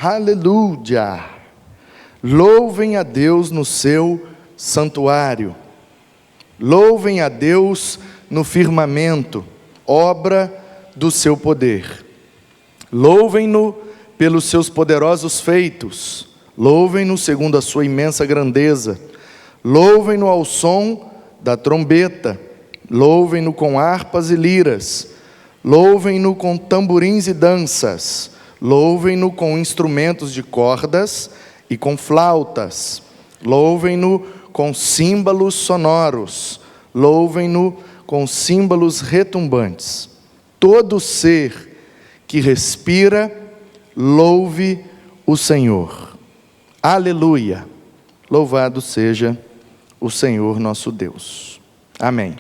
Aleluia! Louvem a Deus no seu santuário. Louvem a Deus no firmamento, obra do seu poder. Louvem-no pelos seus poderosos feitos. Louvem-no segundo a sua imensa grandeza. Louvem-no ao som da trombeta. Louvem-no com harpas e liras. Louvem-no com tamborins e danças. Louvem-no com instrumentos de cordas e com flautas. Louvem-no com símbolos sonoros. Louvem-no com símbolos retumbantes. Todo ser que respira, louve o Senhor. Aleluia! Louvado seja o Senhor nosso Deus. Amém.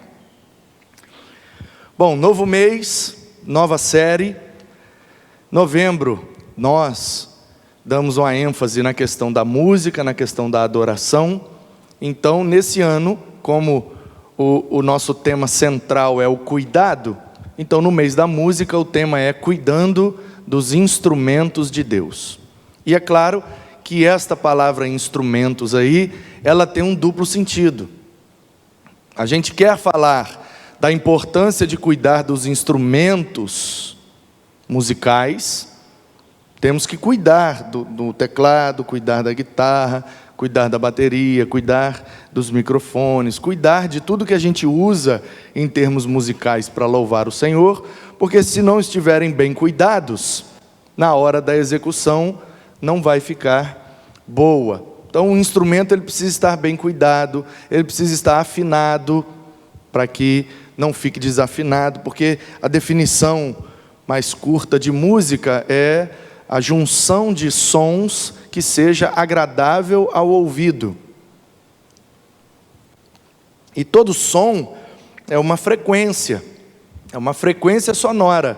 Bom, novo mês, nova série. Novembro, nós damos uma ênfase na questão da música, na questão da adoração. Então, nesse ano, como o nosso tema central é o cuidado, então no mês da música o tema é cuidando dos instrumentos de Deus. E é claro que esta palavra instrumentos aí, ela tem um duplo sentido. A gente quer falar da importância de cuidar dos instrumentos musicais, temos que cuidar do teclado, cuidar da guitarra, cuidar da bateria, cuidar dos microfones, cuidar de tudo que a gente usa em termos musicais para louvar o Senhor, porque se não estiverem bem cuidados, na hora da execução não vai ficar boa. Então o instrumento ele precisa estar bem cuidado, ele precisa estar afinado, para que não fique desafinado, porque a definição mais curta de música é a junção de sons que seja agradável ao ouvido. E todo som é uma frequência sonora.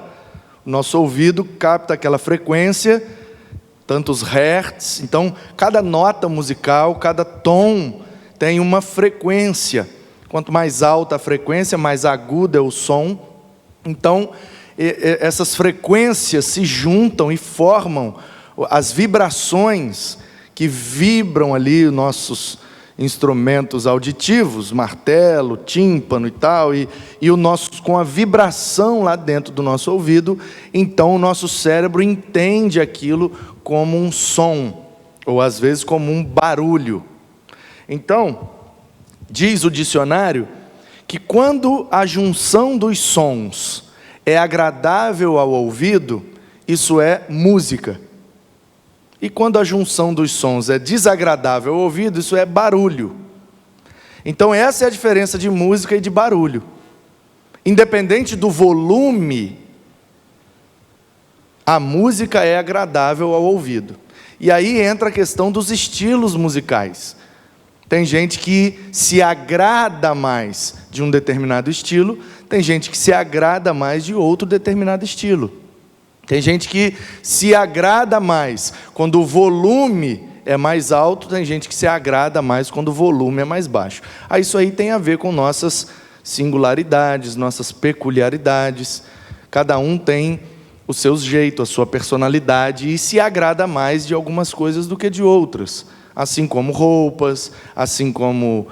O nosso ouvido capta aquela frequência, tantos hertz. Então, cada nota musical, cada tom tem uma frequência. Quanto mais alta a frequência, mais agudo é o som. Então, essas frequências se juntam e formam as vibrações que vibram ali os nossos instrumentos auditivos, martelo, tímpano e tal, e o nosso, com a vibração lá dentro do nosso ouvido, então o nosso cérebro entende aquilo como um som, ou às vezes como um barulho. Então, diz o dicionário que quando a junção dos sons é agradável ao ouvido, isso é música. E quando a junção dos sons é desagradável ao ouvido, isso é barulho. Então essa é a diferença de música e de barulho. Independente do volume, a música é agradável ao ouvido. E aí entra a questão dos estilos musicais. Tem gente que se agrada mais de um determinado estilo, tem gente que se agrada mais de outro determinado estilo. Tem gente que se agrada mais quando o volume é mais alto, tem gente que se agrada mais quando o volume é mais baixo. Isso aí tem a ver com nossas singularidades, nossas peculiaridades. Cada um tem o seu jeito, a sua personalidade e se agrada mais de algumas coisas do que de outras. Assim como roupas, assim como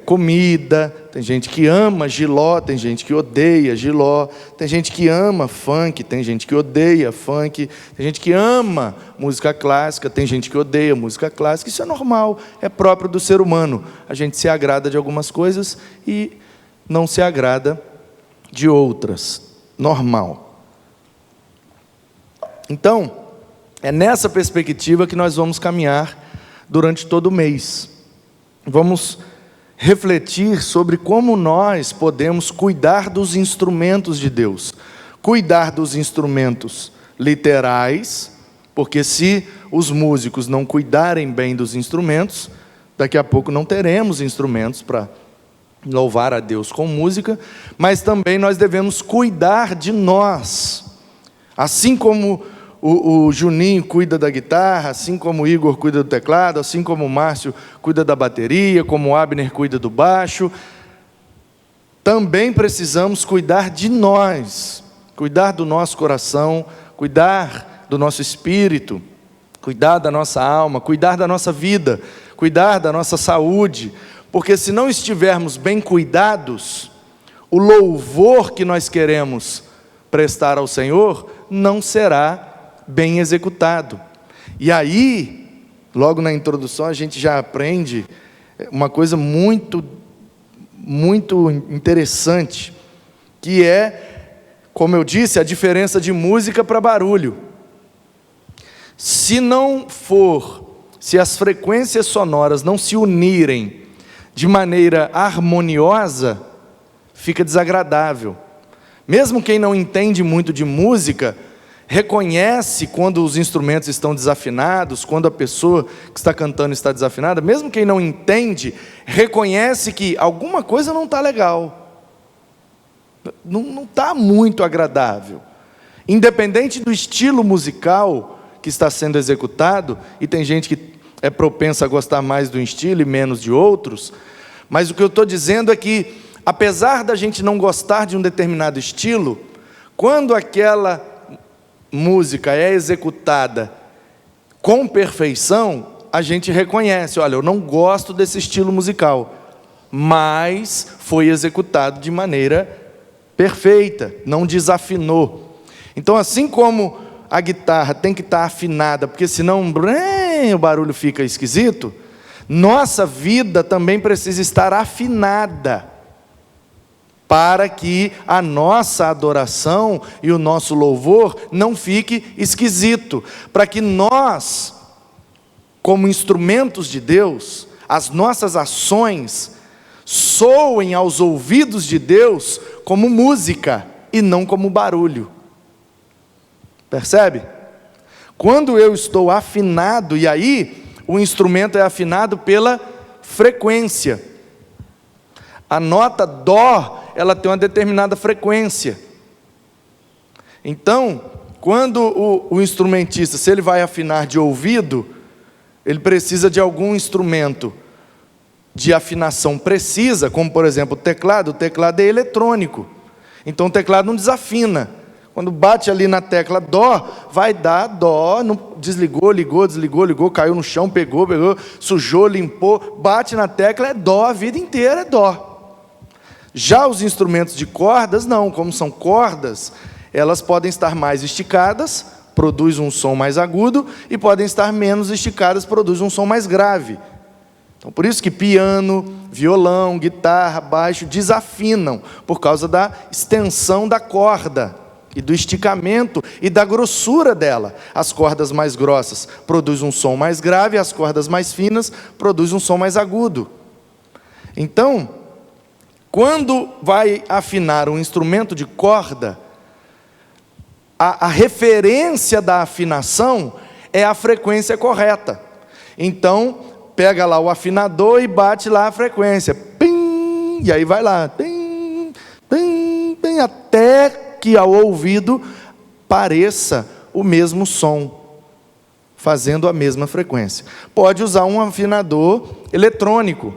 comida. Tem gente que ama jiló, tem gente que odeia jiló. Tem gente que ama funk, tem gente que odeia funk. Tem gente que ama música clássica, tem gente que odeia música clássica. Isso é normal, é próprio do ser humano. A gente se agrada de algumas coisas e não se agrada de outras. Normal. Então, é nessa perspectiva que nós vamos caminhar durante todo o mês. Vamos refletir sobre como nós podemos cuidar dos instrumentos de Deus. Cuidar dos instrumentos literais, porque se os músicos não cuidarem bem dos instrumentos, daqui a pouco não teremos instrumentos para louvar a Deus com música, mas também nós devemos cuidar de nós. Assim como o Juninho cuida da guitarra, assim como o Igor cuida do teclado, assim como o Márcio cuida da bateria, como o Abner cuida do baixo, também precisamos cuidar de nós, cuidar do nosso coração, cuidar do nosso espírito. cuidar da nossa alma, cuidar da nossa vida, cuidar da nossa saúde, porque se não estivermos bem cuidados, o louvor que nós queremos prestar ao Senhor não será bem executado. E aí, logo na introdução, a gente já aprende uma coisa muito interessante, que é, como eu disse, a diferença de música para barulho. Se as frequências sonoras não se unirem de maneira harmoniosa, fica desagradável. Mesmo quem não entende muito de música, reconhece quando os instrumentos estão desafinados, quando a pessoa que está cantando está desafinada. Mesmo quem não entende, reconhece que alguma coisa não está legal, não está muito agradável. Independente do estilo musical que está sendo executado, e tem gente que é propensa a gostar mais de um estilo e menos de outros, mas o que eu estou dizendo é que, apesar da gente não gostar de um determinado estilo, quando aquela música é executada com perfeição, a gente reconhece, olha, eu não gosto desse estilo musical, mas foi executado de maneira perfeita, não desafinou. Então, assim como a guitarra tem que estar afinada, porque senão o barulho fica esquisito, nossa vida também precisa estar afinada, para que a nossa adoração e o nosso louvor não fique esquisito, para que nós, como instrumentos de Deus, as nossas ações soem aos ouvidos de Deus como música e não como barulho. Percebe? Quando eu estou afinado, e aí o instrumento é afinado pela frequência. A nota dó, ela tem uma determinada frequência. Então, quando o instrumentista, se ele vai afinar de ouvido, ele precisa de algum instrumento de afinação precisa, como por exemplo o teclado é eletrônico. Então o teclado não desafina. Quando bate ali na tecla dó, vai dar dó, desligou, ligou, caiu no chão, pegou, sujou, limpou, bate na tecla, é dó, a vida inteira é dó. Já os instrumentos de cordas, não, como são cordas, elas podem estar mais esticadas, produz um som mais agudo, e podem estar menos esticadas, produz um som mais grave. Então, por isso que piano, violão, guitarra, baixo desafinam, por causa da extensão da corda, e do esticamento e da grossura dela. As cordas mais grossas produzem um som mais grave, as cordas mais finas produzem um som mais agudo. Então, quando vai afinar um instrumento de corda, a referência da afinação é a frequência correta. Então, pega lá o afinador e bate lá a frequência. Pim, e aí vai lá. Pim, pim, pim, até que ao ouvido pareça o mesmo som, fazendo a mesma frequência. Pode usar um afinador eletrônico.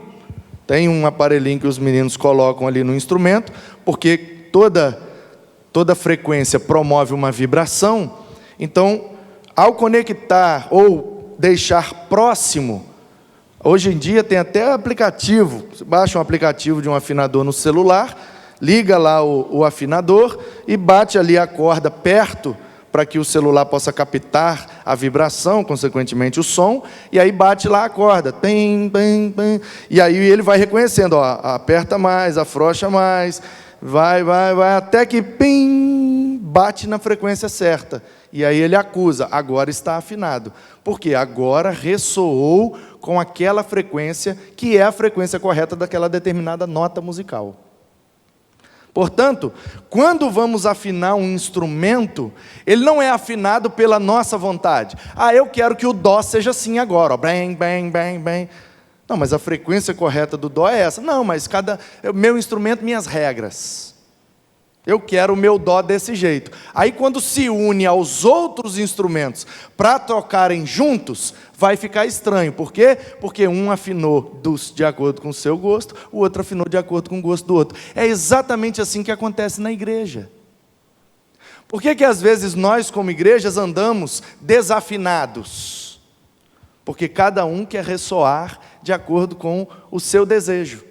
Tem um aparelhinho que os meninos colocam ali no instrumento, porque toda frequência promove uma vibração. Então, ao conectar ou deixar próximo, hoje em dia tem até aplicativo, você baixa um aplicativo de um afinador no celular, liga lá o afinador e bate ali a corda perto, para que o celular possa captar a vibração, consequentemente o som, e aí bate lá a corda, tem, e aí ele vai reconhecendo, ó, aperta mais, afrouxa mais, vai, até que pim, bate na frequência certa, e aí ele acusa, agora está afinado, porque agora ressoou com aquela frequência, que é a frequência correta daquela determinada nota musical. Portanto, quando vamos afinar um instrumento, ele não é afinado pela nossa vontade. Eu quero que o dó seja assim agora, ó, bem. Não, mas a frequência correta do dó é essa. Não, mas meu instrumento, minhas regras. Eu quero o meu dó desse jeito. Aí quando se une aos outros instrumentos para tocarem juntos, vai ficar estranho. Por quê? Porque um afinou de acordo com o seu gosto, o outro afinou de acordo com o gosto do outro. É exatamente assim que acontece na igreja. Por que às vezes nós, como igrejas, andamos desafinados? porque cada um quer ressoar de acordo com o seu desejo.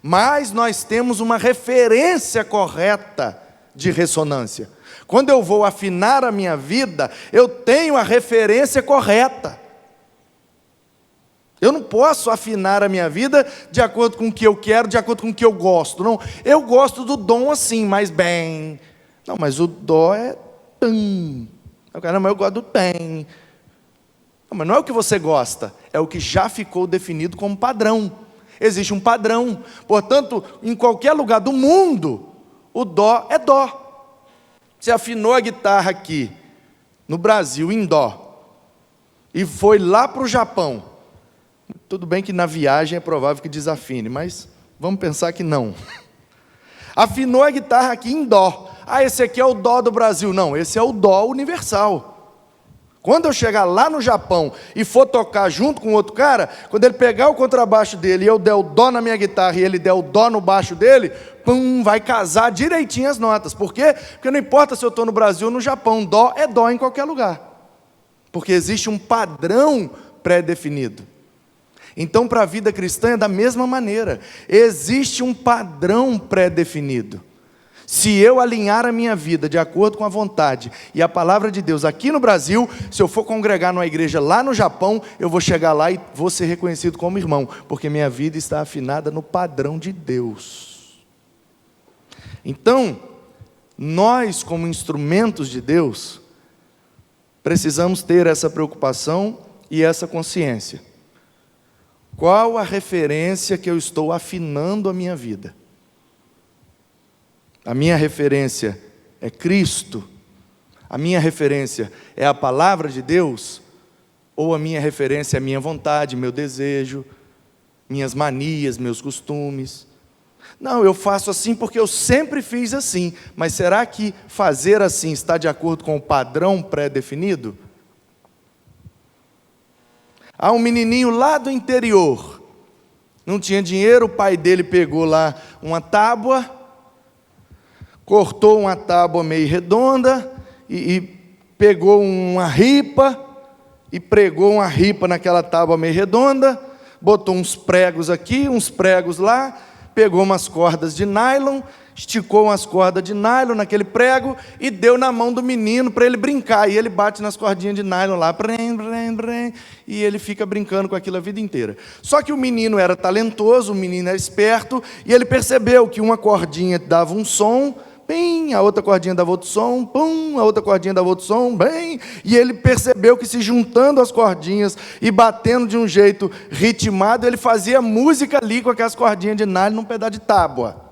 Mas nós temos uma referência correta de ressonância. Quando eu vou afinar a minha vida, eu tenho a referência correta. Eu não posso afinar a minha vida de acordo com o que eu quero, de acordo com o que eu gosto. Não, eu gosto do dom assim, mas bem. Não, mas o dó é tum. Não, mas eu gosto do tem. Não, mas não é o que você gosta, é o que já ficou definido como padrão. Existe um padrão. Portanto, em qualquer lugar do mundo, o dó é dó. Você afinou a guitarra aqui, no Brasil, em dó, e foi lá para o Japão. Tudo bem que na viagem é provável que desafine, mas vamos pensar que não. Afinou a guitarra aqui em dó. Ah, esse aqui é o dó do Brasil. Não, esse é o dó universal. Quando eu chegar lá no Japão e for tocar junto com outro cara, quando ele pegar o contrabaixo dele e eu der o dó na minha guitarra e ele der o dó no baixo dele, pum, vai casar direitinho as notas. Por quê? Porque não importa se eu estou no Brasil ou no Japão, dó é dó em qualquer lugar. Porque existe um padrão pré-definido. Então, para a vida cristã é da mesma maneira. Existe um padrão pré-definido. Se eu alinhar a minha vida de acordo com a vontade e a palavra de Deus aqui no Brasil, se eu for congregar numa igreja lá no Japão, eu vou chegar lá e vou ser reconhecido como irmão, porque minha vida está afinada no padrão de Deus. Então, nós como instrumentos de Deus, precisamos ter essa preocupação e essa consciência. Qual a referência que eu estou afinando a minha vida? A minha referência é Cristo? A minha referência é a palavra de Deus? Ou a minha referência é a minha vontade, meu desejo, minhas manias, meus costumes? Não, eu faço assim porque eu sempre fiz assim. Mas será que fazer assim está de acordo com o padrão pré-definido? Há um menininho lá do interior, não tinha dinheiro, o pai dele pegou lá uma tábua, cortou uma tábua meio redonda e pegou uma ripa e pregou uma ripa naquela tábua meio redonda, botou uns pregos aqui, uns pregos lá, pegou umas cordas de nylon, esticou umas cordas de nylon naquele prego e deu na mão do menino para ele brincar. E ele bate nas cordinhas de nylon lá, e ele fica brincando com aquilo a vida inteira. Só que o menino era talentoso, o menino era esperto, e ele percebeu que uma cordinha dava um som, bem, a outra cordinha dava outro som, pum, a outra cordinha dava outro som, bem, e ele percebeu que se juntando as cordinhas e batendo de um jeito ritmado, ele fazia música ali com aquelas cordinhas de nylon num pedaço de tábua.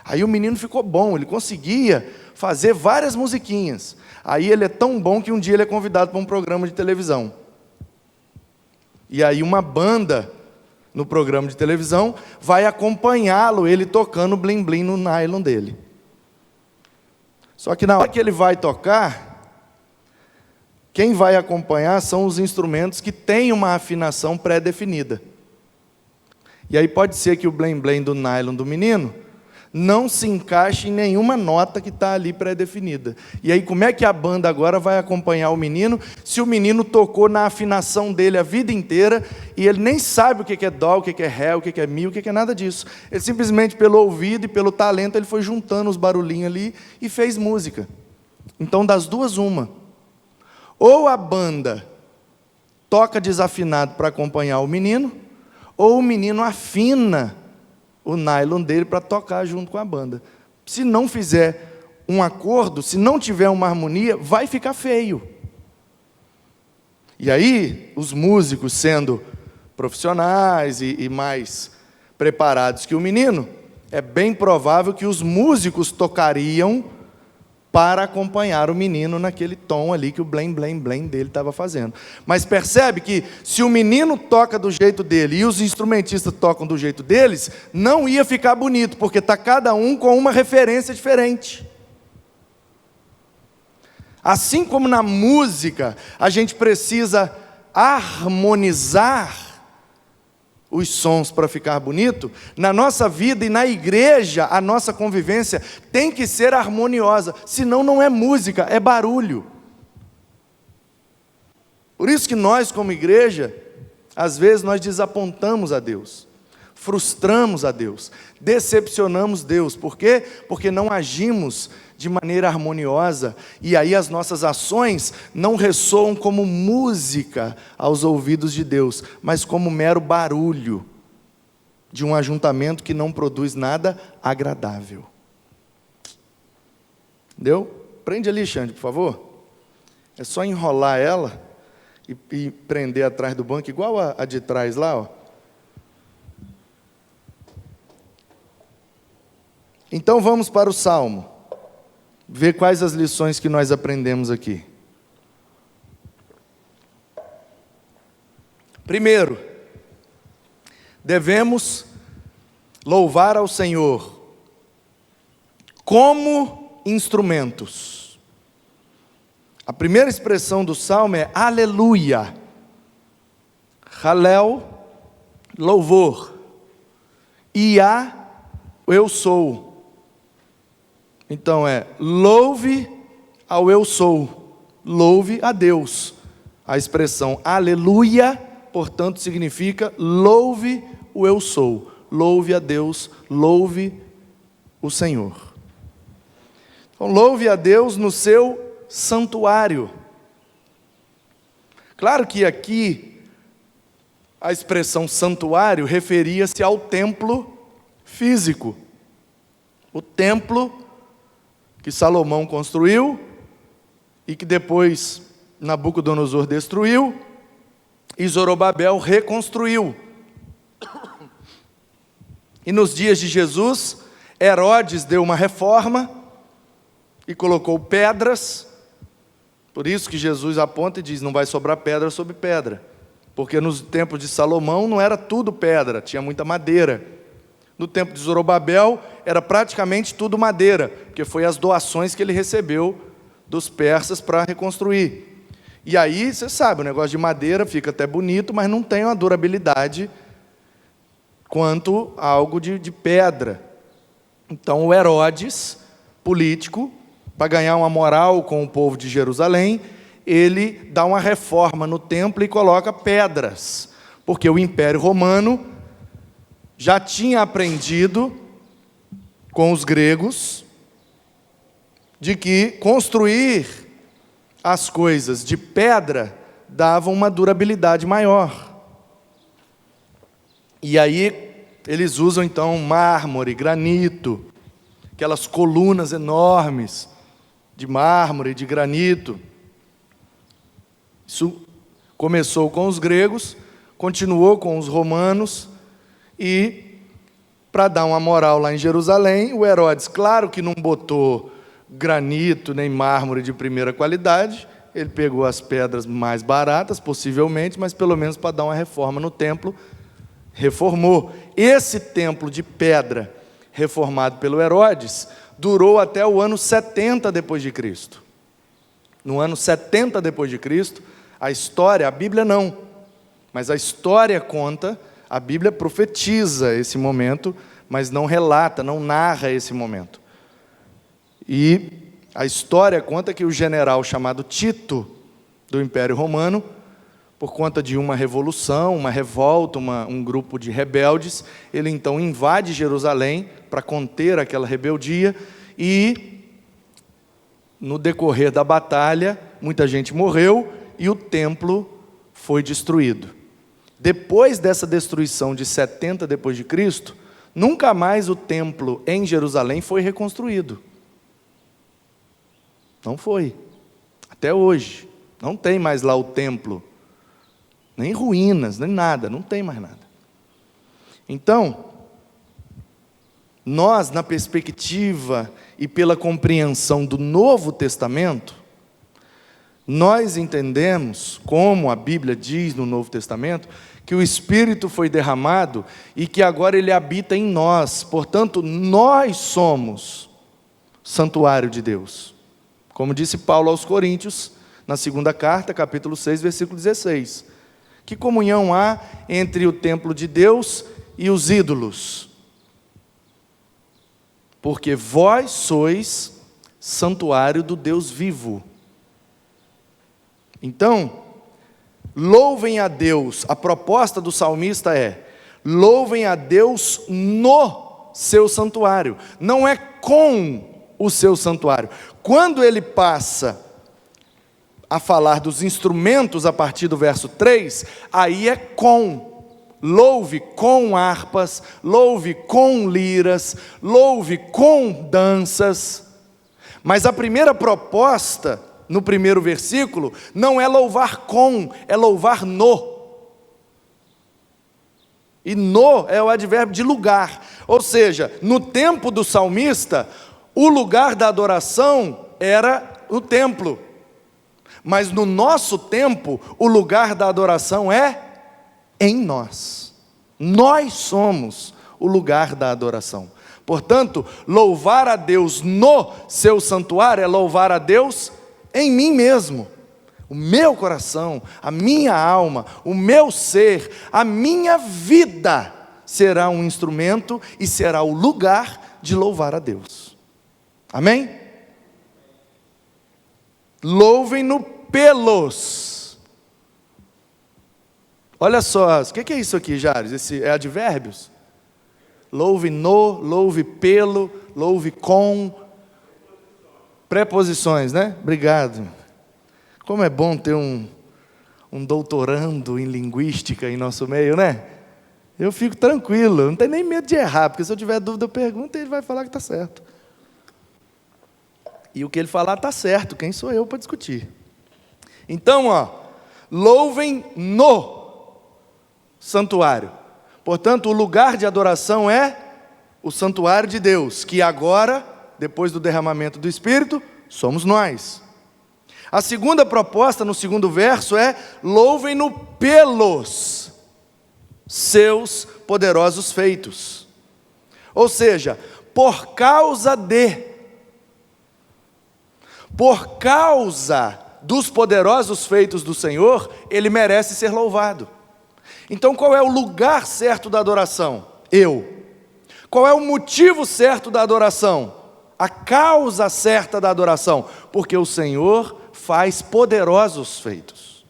Aí o menino ficou bom, ele conseguia fazer várias musiquinhas. Aí ele é tão bom que um dia ele é convidado para um programa de televisão. E aí uma banda no programa de televisão vai acompanhá-lo, ele tocando blim blim no nylon dele. Só que na hora que ele vai tocar, quem vai acompanhar são os instrumentos que têm uma afinação pré-definida. E aí pode ser que o blim blim do nylon do menino não se encaixe em nenhuma nota que está ali pré-definida. E aí como é que a banda agora vai acompanhar o menino, se o menino tocou na afinação dele a vida inteira, e ele nem sabe o que é dó, o que é ré, o que é mi, o que é nada disso. Ele simplesmente pelo ouvido e pelo talento, ele foi juntando os barulhinhos ali e fez música. Então das duas uma. Ou a banda toca desafinado para acompanhar o menino, ou o menino afina o nylon dele para tocar junto com a banda. Se não fizer um acordo, se não tiver uma harmonia, vai ficar feio. E aí, os músicos sendo profissionais e mais preparados que o menino, é bem provável que os músicos tocariam para acompanhar o menino naquele tom ali que o blém, blém, blém dele estava fazendo. Mas percebe que se o menino toca do jeito dele e os instrumentistas tocam do jeito deles, não ia ficar bonito, porque está cada um com uma referência diferente. Assim como na música, a gente precisa harmonizar os sons para ficar bonito, na nossa vida e na igreja, a nossa convivência tem que ser harmoniosa, senão não é música, é barulho. Por isso que nós, como igreja, às vezes nós desapontamos a Deus, frustramos a Deus, decepcionamos Deus. Por quê? Porque não agimos de maneira harmoniosa, e aí as nossas ações não ressoam como música aos ouvidos de Deus, mas como mero barulho de um ajuntamento que não produz nada agradável. Entendeu? Prende ali, Xande, por favor. É só enrolar ela e prender atrás do banco, igual a de trás lá, ó. Então vamos para o Salmo, ver quais as lições que nós aprendemos aqui. Primeiro, devemos louvar ao Senhor como instrumentos. A primeira expressão do Salmo é aleluia. Halel, louvor. Iá, eu sou. Então louve ao eu sou. Louve a Deus. A expressão aleluia, portanto, significa louve o eu sou. Louve a Deus, louve o Senhor. Então, louve a Deus no seu santuário. Claro que aqui a expressão santuário referia-se ao templo físico. O templo que Salomão construiu e que depois Nabucodonosor destruiu e Zorobabel reconstruiu. E nos dias de Jesus, Herodes deu uma reforma e colocou pedras. Por isso que Jesus aponta e diz, não vai sobrar pedra sobre pedra. Porque nos tempos de Salomão não era tudo pedra, tinha muita madeira. No tempo de Zorobabel era praticamente tudo madeira, porque foi as doações que ele recebeu dos persas para reconstruir. E aí, você sabe, o negócio de madeira fica até bonito, mas não tem uma durabilidade quanto a algo de pedra. Então o Herodes, político, para ganhar uma moral com o povo de Jerusalém, ele dá uma reforma no templo e coloca pedras, porque o Império Romano já tinha aprendido com os gregos de que construir as coisas de pedra dava uma durabilidade maior. E aí eles usam então mármore, granito, aquelas colunas enormes de mármore, de granito. Isso começou com os gregos, continuou com os romanos, e para dar uma moral lá em Jerusalém, o Herodes, claro que não botou granito nem mármore de primeira qualidade, ele pegou as pedras mais baratas, possivelmente, mas pelo menos para dar uma reforma no templo, reformou. Esse templo de pedra, reformado pelo Herodes, durou até o ano 70 depois de Cristo. No ano 70 depois de Cristo, a história, a Bíblia não, mas a história conta, a Bíblia profetiza esse momento, mas não relata, não narra esse momento. E a história conta que o general chamado Tito, do Império Romano, por conta de uma revolução, uma revolta, um grupo de rebeldes, ele então invade Jerusalém para conter aquela rebeldia, e no decorrer da batalha, muita gente morreu e o templo foi destruído. Depois dessa destruição de 70 depois de Cristo, nunca mais o templo em Jerusalém foi reconstruído. Não foi. Até hoje. Não tem mais lá o templo. Nem ruínas, nem nada. Não tem mais nada. Então, nós, na perspectiva e pela compreensão do Novo Testamento, nós entendemos, como a Bíblia diz no Novo Testamento, que o Espírito foi derramado e que agora Ele habita em nós. Portanto, nós somos santuário de Deus. Como disse Paulo aos Coríntios, na segunda carta, capítulo 6, versículo 16. Que comunhão há entre o templo de Deus e os ídolos? Porque vós sois santuário do Deus vivo. Então, Louvem a Deus. A proposta do salmista é: louvem a Deus no seu santuário. Não é com o seu santuário. Quando ele passa a falar dos instrumentos a partir do verso 3, aí é com. Louve com harpas, louve com liras, louve com danças. Mas a primeira proposta, no primeiro versículo, não é louvar com, é louvar no. E no é o advérbio de lugar. Ou seja, no tempo do salmista, o lugar da adoração era o templo. Mas no nosso tempo, o lugar da adoração é em nós. Nós somos o lugar da adoração. Portanto, louvar a Deus no seu santuário é louvar a Deus em mim mesmo. O meu coração, a minha alma, o meu ser, a minha vida será um instrumento e será o lugar de louvar a Deus. Amém? Louvem-no pelos. Olha só, o que é isso aqui, Jares? Esse é advérbios? Louve no, louve pelo, louve com. Preposições, né? Obrigado. Como é bom ter um doutorando em linguística em nosso meio, né? Eu fico tranquilo, não tenho nem medo de errar, porque se eu tiver dúvida eu pergunto e ele vai falar que está certo. E o que ele falar está certo, quem sou eu para discutir? Então, louvem no santuário. Portanto, o lugar de adoração é o santuário de Deus, que agora, depois do derramamento do Espírito, somos nós. A segunda proposta, no segundo verso, é: louvem-no pelos seus poderosos feitos. Ou seja, por causa dos poderosos feitos do Senhor, Ele merece ser louvado. Então qual é o lugar certo da adoração? Qual é o motivo certo da adoração? A causa certa da adoração? Porque o Senhor faz poderosos feitos.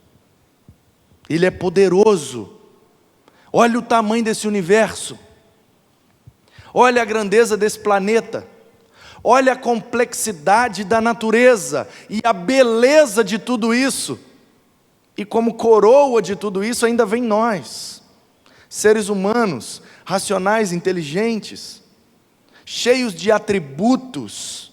Ele é poderoso. Olha o tamanho desse universo. Olha a grandeza desse planeta. Olha a complexidade da natureza e a beleza de tudo isso. E como coroa de tudo isso ainda vem nós, seres humanos, racionais, inteligentes, cheios de atributos.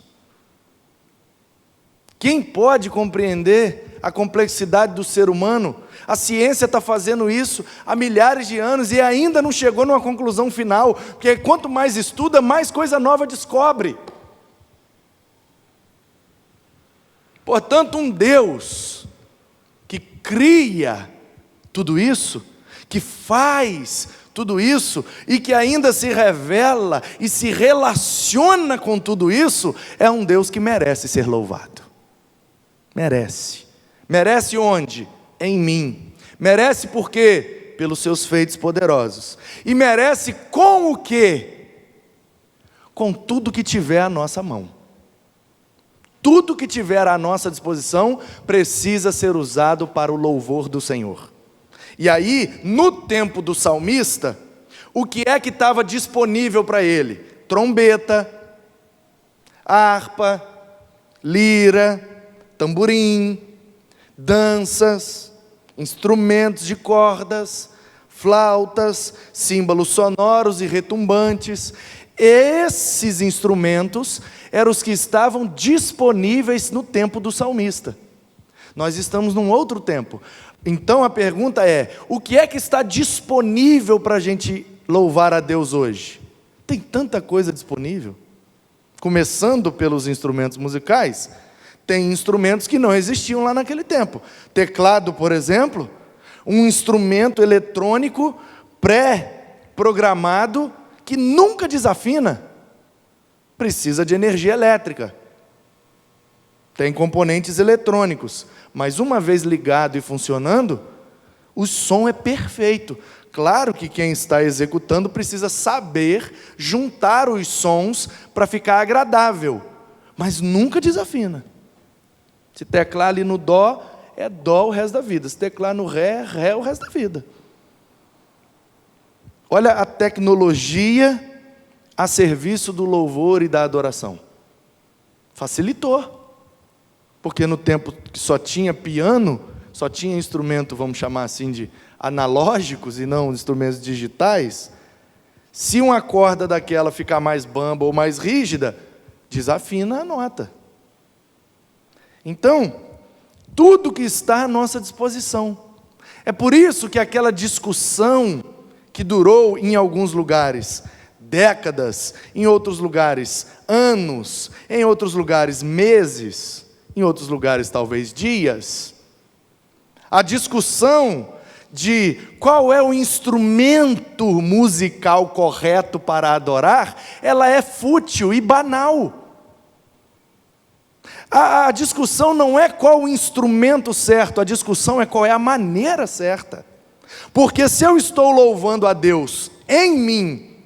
Quem pode compreender a complexidade do ser humano? A ciência está fazendo isso há milhares de anos e ainda não chegou numa conclusão final, porque quanto mais estuda, mais coisa nova descobre. Portanto, um Deus que cria tudo isso, que faz tudo isso, e que ainda se revela e se relaciona com tudo isso, é um Deus que merece ser louvado. Merece. Merece onde? Em mim. Merece por quê? Pelos seus feitos poderosos. E merece com o quê? Com tudo que tiver à nossa mão. Tudo que tiver à nossa disposição precisa ser usado para o louvor do Senhor. E aí, no tempo do salmista, o que é que estava disponível para ele? Trombeta, harpa, lira, tamborim, danças, instrumentos de cordas, flautas, símbolos sonoros e retumbantes. Esses instrumentos eram os que estavam disponíveis no tempo do salmista. Nós estamos num outro tempo. Então a pergunta é: o que é que está disponível para a gente louvar a Deus hoje? Tem tanta coisa disponível. Começando pelos instrumentos musicais, tem instrumentos que não existiam lá naquele tempo. Teclado, por exemplo, um instrumento eletrônico pré-programado que nunca desafina, precisa de energia elétrica. Tem componentes eletrônicos, mas uma vez ligado e funcionando, o som é perfeito. Claro que quem está executando precisa saber juntar os sons para ficar agradável, mas nunca desafina. Se teclar ali no dó, é dó o resto da vida. Se teclar no ré, é ré o resto da vida. Olha a tecnologia a serviço do louvor e da adoração. Facilitou. Porque no tempo que só tinha piano, só tinha instrumento, vamos chamar assim, de analógicos e não instrumentos digitais, se uma corda daquela ficar mais bamba ou mais rígida, desafina a nota. Então, tudo que está à nossa disposição. É por isso que aquela discussão que durou em alguns lugares décadas, em outros lugares anos, em outros lugares meses, em outros lugares talvez dias, a discussão de qual é o instrumento musical correto para adorar, ela é fútil e banal. A discussão não é qual o instrumento certo, a discussão é qual é a maneira certa. Porque se eu estou louvando a Deus em mim,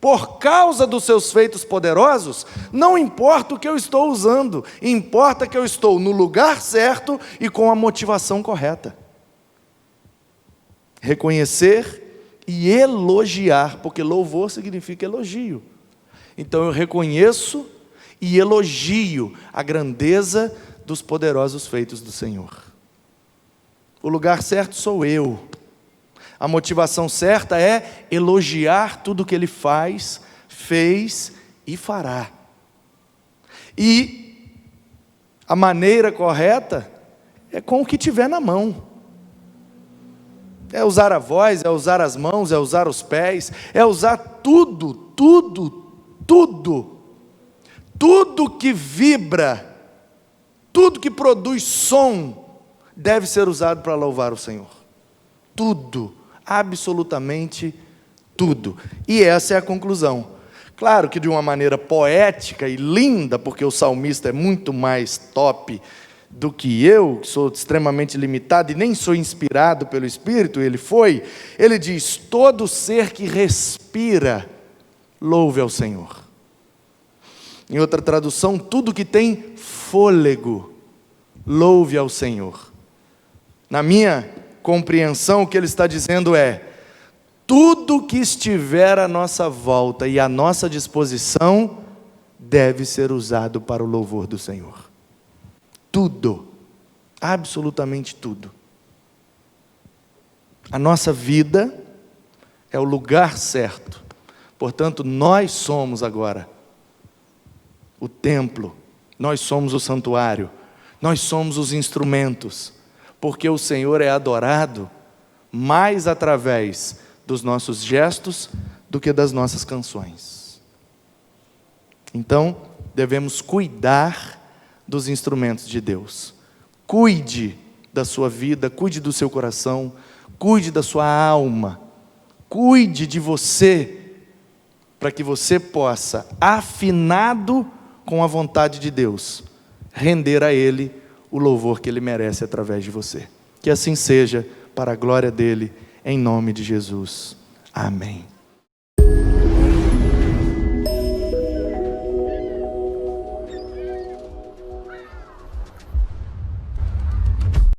por causa dos seus feitos poderosos, não importa o que eu estou usando, importa que eu estou no lugar certo e com a motivação correta. Reconhecer e elogiar, porque louvor significa elogio. Então eu reconheço e elogio a grandeza dos poderosos feitos do Senhor. O lugar certo sou eu. A motivação certa é elogiar tudo que Ele faz, fez e fará. E a maneira correta é com o que tiver na mão. É usar a voz, é usar as mãos, é usar os pés, é usar tudo, tudo, tudo. Tudo que vibra, tudo que produz som, deve ser usado para louvar o Senhor. Tudo. Absolutamente tudo. E essa é a conclusão. Claro que de uma maneira poética e linda, porque o salmista é muito mais top do que eu, que sou extremamente limitado e nem sou inspirado pelo Espírito, ele diz: todo ser que respira, louve ao Senhor. Em outra tradução, tudo que tem fôlego, louve ao Senhor. Na minha compreensão, o que ele está dizendo é: tudo que estiver à nossa volta e à nossa disposição deve ser usado para o louvor do Senhor. Tudo, absolutamente tudo. A nossa vida é o lugar certo. Portanto, nós somos agora o templo, nós somos o santuário, nós somos os instrumentos, porque o Senhor é adorado mais através dos nossos gestos do que das nossas canções. Então, devemos cuidar dos instrumentos de Deus. Cuide da sua vida, cuide do seu coração, cuide da sua alma, cuide de você, para que você possa, afinado com a vontade de Deus, render a Ele o louvor que Ele merece através de você. Que assim seja, para a glória dEle, em nome de Jesus. Amém.